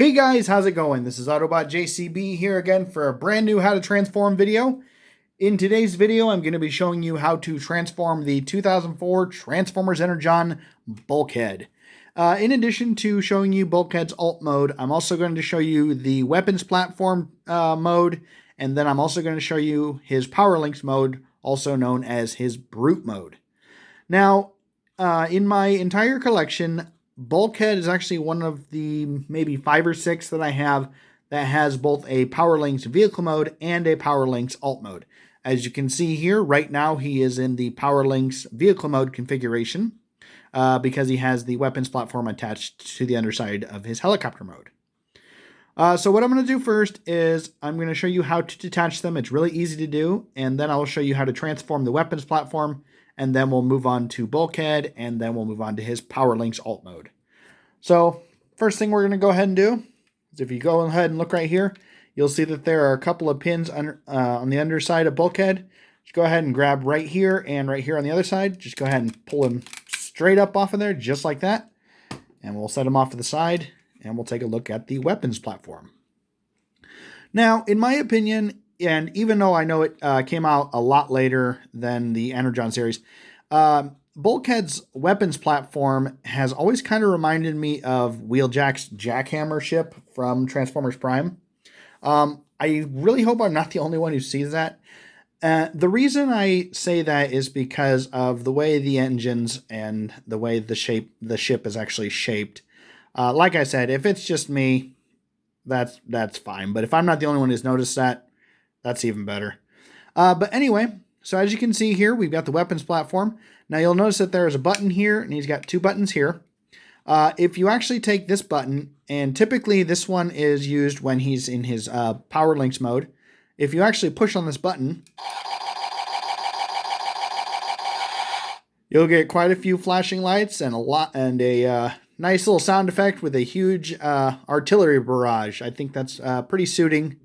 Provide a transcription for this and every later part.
Hey guys, how's it going? This is Autobot JCB here again for a brand new How to Transform video. In today's video, I'm going to be showing you how to transform the 2004 Transformers Energon Bulkhead. In addition to showing you Bulkhead's alt mode, I'm also going to show you the weapons platform mode, and then I'm also going to show you his Power Links mode, also known as his Brute mode. Now, in my entire collection, Bulkhead is actually one of the maybe 5 or 6 that I have that has both a Power Links vehicle mode and a Power Links alt mode. As you can see here, right now he is in the Power Links vehicle mode configuration because he has the weapons platform attached to the underside of his helicopter mode. So what I'm going to do first is I'm going to show you how to detach them. It's really easy to do, and then I'll show you how to transform the weapons platform, and then we'll move on to Bulkhead, and then we'll move on to his Power Links alt mode. So first thing we're going to go ahead and do is if you go ahead and look right here, you'll see that there are a couple of pins on the underside of Bulkhead. Just go ahead and grab right here and right here on the other side. Just go ahead and pull them straight up off of there, just like that. And we'll set them off to the side, and we'll take a look at the weapons platform. Now, in my opinion, and even though I know it came out a lot later than the Energon series, Bulkhead's weapons platform has always kind of reminded me of Wheeljack's Jackhammer ship from Transformers Prime. I really hope I'm not the only one who sees that. The reason I say that is because of the way the engines and the way the ship is actually shaped. Like I said, if it's just me, that's fine. But if I'm not the only one who's noticed that, that's even better. But anyway, so as you can see here, we've got the weapons platform. Now you'll notice that there is a button here, and he's got 2 buttons here. If you actually take this button, and typically this one is used when he's in his Power Links mode. If you actually push on this button, you'll get quite a few flashing lights and a nice little sound effect with a huge artillery barrage. I think that's pretty suiting,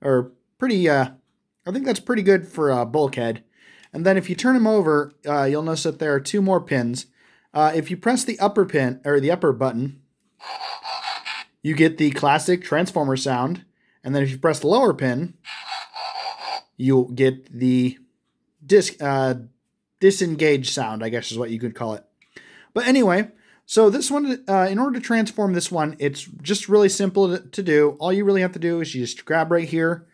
or pretty. I think that's pretty good for Bulkhead. And then if you turn him over, you'll notice that there are 2 more pins. If you press the upper pin or the upper button, you get the classic Transformer sound. And then if you press the lower pin, you'll get the disengage sound, I guess is what you could call it. But anyway, so this one, in order to transform this one, it's just really simple to do. All you really have to do is you just grab right here.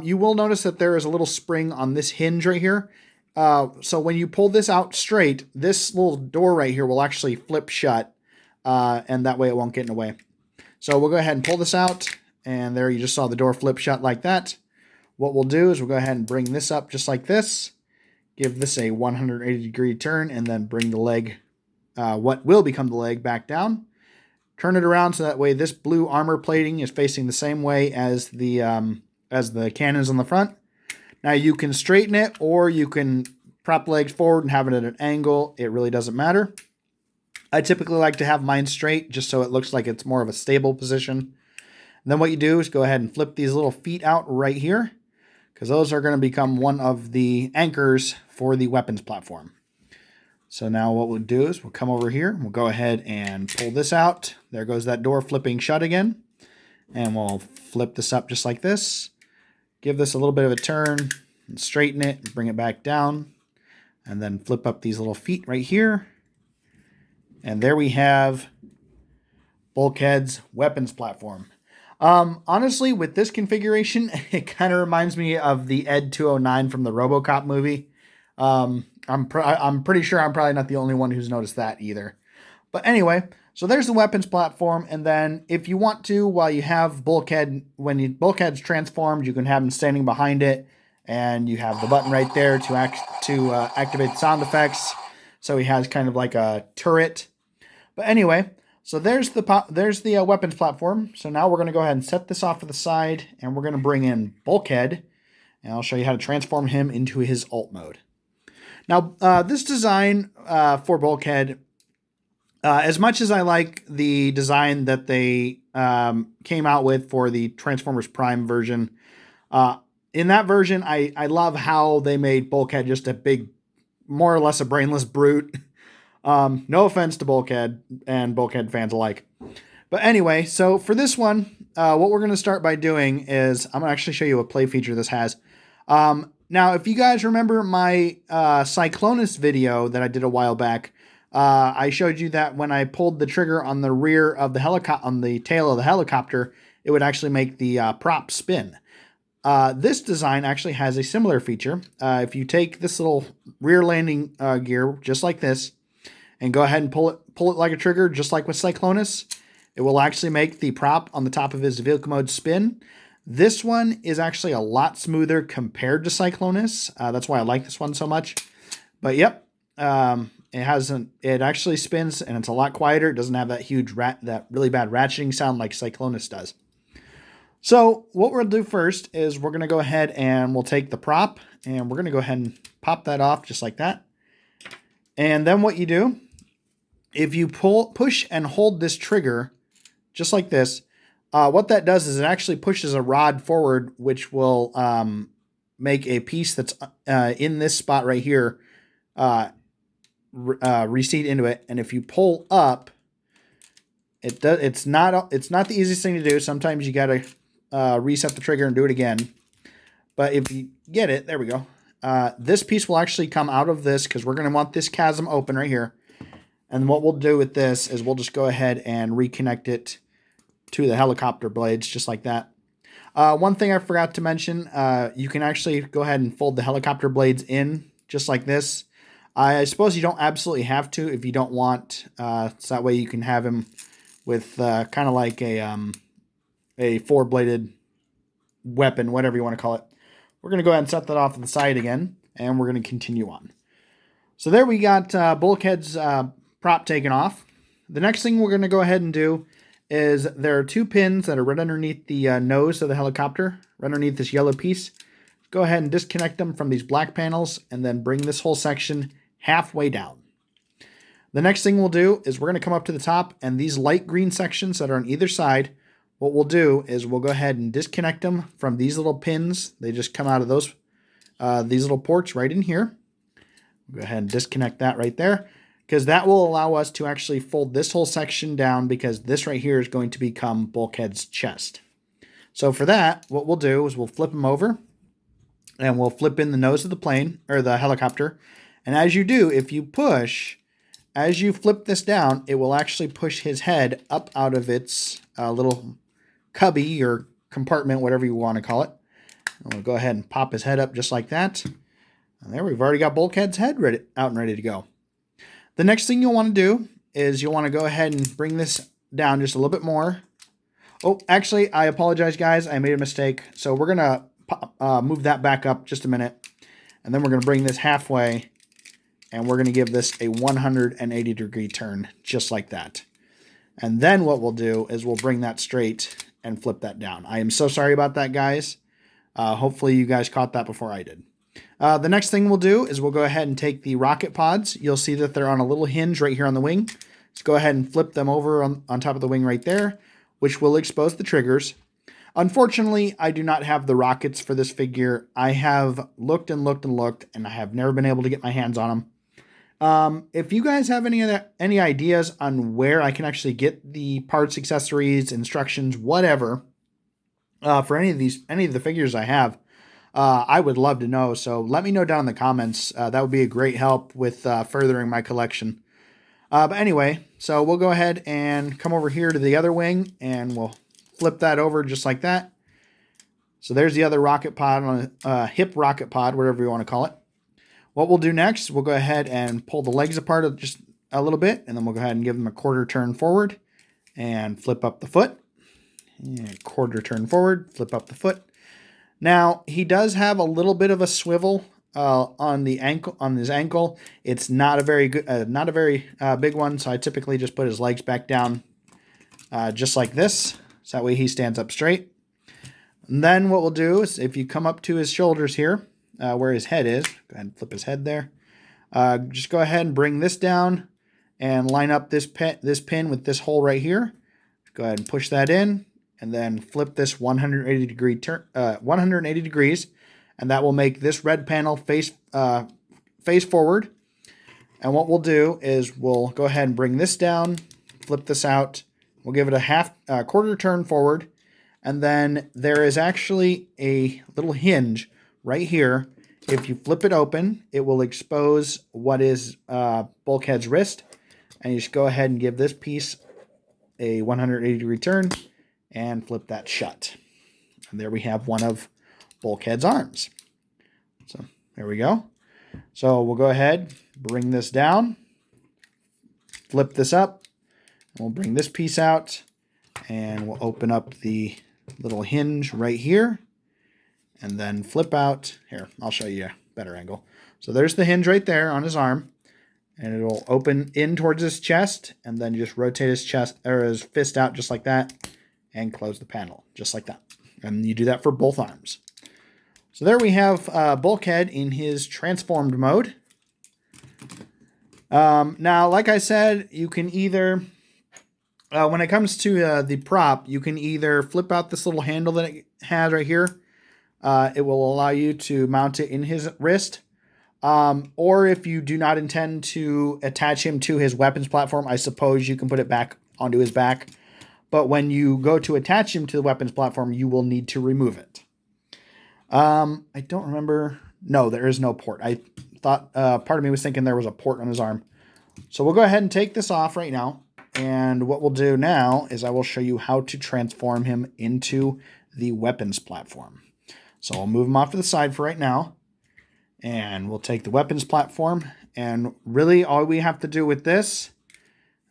You will notice that there is a little spring on this hinge right here. So when you pull this out straight, this little door right here will actually flip shut, and that way it won't get in the way. So we'll go ahead and pull this out, and there you just saw the door flip shut like that. What we'll do is we'll go ahead and bring this up just like this, give this a 180-degree turn, and then bring the leg, what will become the leg, back down. Turn it around so that way this blue armor plating is facing the same way as the cannons on the front. Now you can straighten it, or you can prop the legs forward and have it at an angle. It really doesn't matter. I typically like to have mine straight just so it looks like it's more of a stable position. And then what you do is go ahead and flip these little feet out right here, because those are going to become one of the anchors for the weapons platform. So now what we'll do is we'll come over here. We'll go ahead and pull this out. There goes that door flipping shut again. And we'll flip this up just like this. Give this a little bit of a turn and straighten it and bring it back down. And then flip up these little feet right here. And there we have Bulkhead's weapons platform. Honestly, with this configuration, it kind of reminds me of the Ed 209 from the RoboCop movie. I'm pretty sure I'm probably not the only one who's noticed that either. But anyway, so there's the weapons platform, and then if you want to, while you have Bulkhead, when Bulkhead's transformed, you can have him standing behind it, and you have the button right there to activate the sound effects. So he has kind of like a turret. But anyway, so there's the weapons platform. So now we're going to go ahead and set this off to the side, and we're going to bring in Bulkhead, and I'll show you how to transform him into his alt mode. Now, this design for Bulkhead, as much as I like the design that they came out with for the Transformers Prime version, in that version, I love how they made Bulkhead just a big, more or less a brainless brute. No offense to Bulkhead and Bulkhead fans alike. But anyway, so for this one, what we're going to start by doing is I'm going to actually show you a play feature this has. Now, if you guys remember my Cyclonus video that I did a while back, I showed you that when I pulled the trigger on the rear of the helicopter, on the tail of the helicopter, it would actually make the prop spin. This design actually has a similar feature. If you take this little rear landing gear, just like this, and go ahead and pull it like a trigger, just like with Cyclonus, it will actually make the prop on the top of his vehicle mode spin. This one is actually a lot smoother compared to Cyclonus. That's why I like this one so much. But yep, it actually spins and it's a lot quieter. It doesn't have that huge that really bad ratcheting sound like Cyclonus does. So what we'll do first is we're going to go ahead and we'll take the prop and we're going to go ahead and pop that off just like that. And then what you do, if you push and hold this trigger just like this, what that does is it actually pushes a rod forward, which will make a piece that's in this spot right here recede into it. And if you pull up, it's not the easiest thing to do. Sometimes you got to reset the trigger and do it again. But if you get it, there we go. This piece will actually come out of this because we're going to want this chasm open right here. And what we'll do with this is we'll just go ahead and reconnect it to the helicopter blades just like that. One thing I forgot to mention, you can actually go ahead and fold the helicopter blades in just like this. I suppose you don't absolutely have to if you don't want, so that way you can have him with kind of like a four-bladed weapon, whatever you want to call it. We're going to go ahead and set that off to the side again, and we're going to continue on. So there we got Bulkhead's prop taken off. The next thing we're going to go ahead and do is there are two pins that are right underneath the nose of the helicopter, right underneath this yellow piece. Go ahead and disconnect them from these black panels and then bring this whole section halfway down. The next thing we'll do is we're going to come up to the top, and these light green sections that are on either side, what we'll do is we'll go ahead and disconnect them from these little pins. They just come out of those these little ports right in here. Go ahead and disconnect that right there, because that will allow us to actually fold this whole section down, because this right here is going to become Bulkhead's chest. So for that, what we'll do is we'll flip him over, and we'll flip in the nose of the plane, or the helicopter. And as you do, if you push, as you flip this down, it will actually push his head up out of its little cubby or compartment, whatever you want to call it. And we'll go ahead and pop his head up just like that. And there, we've already got Bulkhead's head out and ready to go. The next thing you'll want to do is you'll want to go ahead and bring this down just a little bit more. Oh, actually, I apologize, guys. I made a mistake. So we're going to move that back up just a minute. And then we're going to bring this halfway. And we're going to give this a 180-degree turn, just like that. And then what we'll do is we'll bring that straight and flip that down. I am so sorry about that, guys. Hopefully you guys caught that before I did. The next thing we'll do is we'll go ahead and take the rocket pods. You'll see that they're on a little hinge right here on the wing. Let's go ahead and flip them over on top of the wing right there, which will expose the triggers. Unfortunately, I do not have the rockets for this figure. I have looked and looked and looked, and I have never been able to get my hands on them. If you guys have any ideas on where I can actually get the parts, accessories, instructions, whatever, for any of the figures I have, I would love to know. So let me know down in the comments. That would be a great help with furthering my collection. But anyway, so we'll go ahead and come over here to the other wing, and we'll flip that over just like that. So there's the other rocket pod, on a hip rocket pod, whatever you want to call it. What we'll do next, we'll go ahead and pull the legs apart just a little bit, and then we'll go ahead and give them a quarter turn forward and flip up the foot. And quarter turn forward, flip up the foot. Now, he does have a little bit of a swivel on the ankle, on his ankle. It's not a very good, not a very big one, so I typically just put his legs back down just like this, so that way he stands up straight. And then what we'll do is, if you come up to his shoulders here, where his head is, go ahead and flip his head there. Just go ahead and bring this down and line up this pin with this hole right here. Go ahead and push that in, and then flip this 180 degrees, and that will make this red panel face forward. And what we'll do is we'll go ahead and bring this down, flip this out. We'll give it a quarter turn forward. And then there is actually a little hinge right here. If you flip it open, it will expose what is Bulkhead's wrist. And you just go ahead and give this piece a 180-degree turn and flip that shut. And there we have one of Bulkhead's arms. So there we go. So we'll go ahead, bring this down, flip this up, and we'll bring this piece out, and we'll open up the little hinge right here, and then flip out. Here, I'll show you a better angle. So there's the hinge right there on his arm, and it'll open in towards his chest, and then just rotate his chest or his fist out just like that, and close the panel just like that. And you do that for both arms. So there we have Bulkhead in his transformed mode. Now, like I said, you can either, when it comes to the prop, you can either flip out this little handle that it has right here. It will allow you to mount it in his wrist. Or if you do not intend to attach him to his weapons platform, I suppose you can put it back onto his back. But when you go to attach him to the weapons platform, you will need to remove it. I don't remember. No, there is no port. I thought part of me was thinking there was a port on his arm. So we'll go ahead and take this off right now. And what we'll do now is I will show you how to transform him into the weapons platform. So I'll move him off to the side for right now. And we'll take the weapons platform. And really all we have to do with this,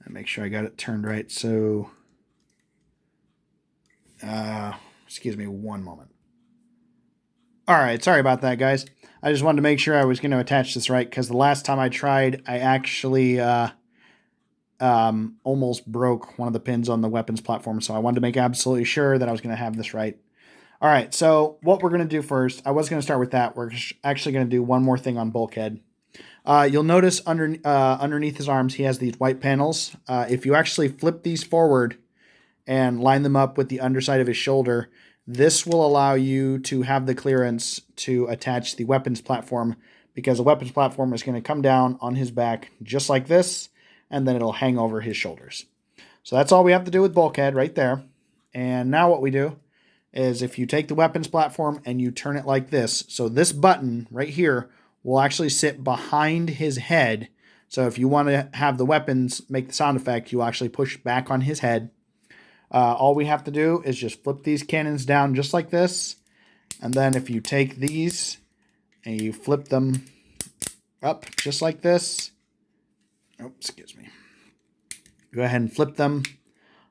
and make sure I got it turned right. So, excuse me one moment. All right, sorry about that, guys. I just wanted to make sure I was going to attach this right, because the last time I tried, I actually almost broke one of the pins on the weapons platform, so I wanted to make absolutely sure that I was going to have this right. All right, so what we're going to do first, I was going to start with that. We're actually going to do one more thing on Bulkhead. You'll notice underneath his arms, he has these white panels. If you actually flip these forward and line them up with the underside of his shoulder, this will allow you to have the clearance to attach the weapons platform, because the weapons platform is going to come down on his back just like this, and then it'll hang over his shoulders. So that's all we have to do with Bulkhead right there. And now what we do is if you take the weapons platform and you turn it like this, so this button right here will actually sit behind his head. So if you want to have the weapons make the sound effect, you actually push back on his head. All we have to do is just flip these cannons down just like this. And then if you take these and you flip them up just like this. Oh, excuse me. Go ahead and flip them.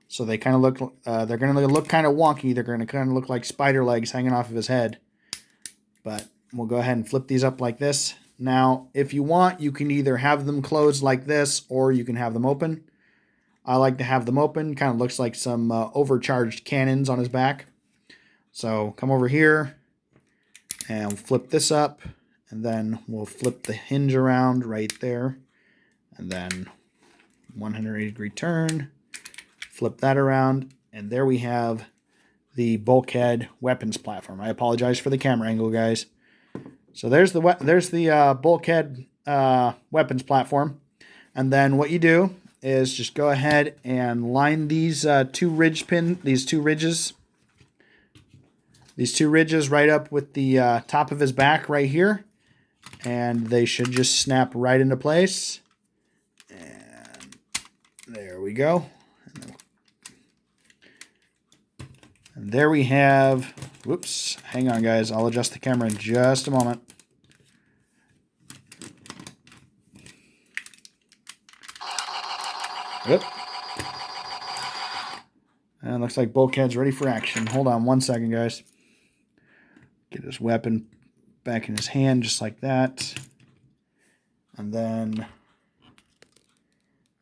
So they kind of look, they're going to look kind of wonky. They're going to kind of look like spider legs hanging off of his head. But we'll go ahead and flip these up like this. Now, if you want, you can either have them closed like this, or you can have them open. I like to have them open. Kind of looks like some overcharged cannons on his back. So come over here and flip this up. And then we'll flip the hinge around right there. And then 180-degree turn. Flip that around. And there we have the Bulkhead weapons platform. I apologize for the camera angle, guys. So there's the Bulkhead weapons platform. And then what you do is just go ahead and line these two ridges right up with the top of his back right here, and they should just snap right into place. And there we go. And there we have, whoops, hang on guys, I'll adjust the camera in just a moment. Yep. And looks like Bulkhead's ready for action. Hold on one second, guys. Get his weapon back in his hand just like that. And then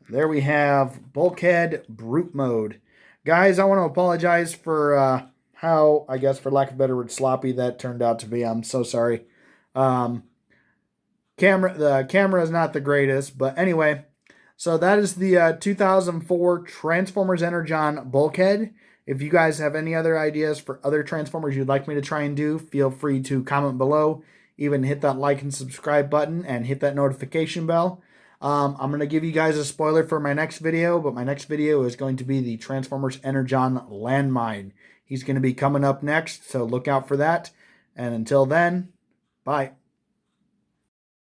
there we have Bulkhead Brute Mode. Guys, I want to apologize for how, I guess for lack of a better word, sloppy that turned out to be. I'm so sorry. The camera is not the greatest, but anyway. So that is the 2004 Transformers Energon Bulkhead. If you guys have any other ideas for other Transformers you'd like me to try and do, feel free to comment below. Even hit that like and subscribe button and hit that notification bell. I'm going to give you guys a spoiler for my next video, but my next video is going to be the Transformers Energon landmine. He's going to be coming up next, so look out for that. And until then, bye.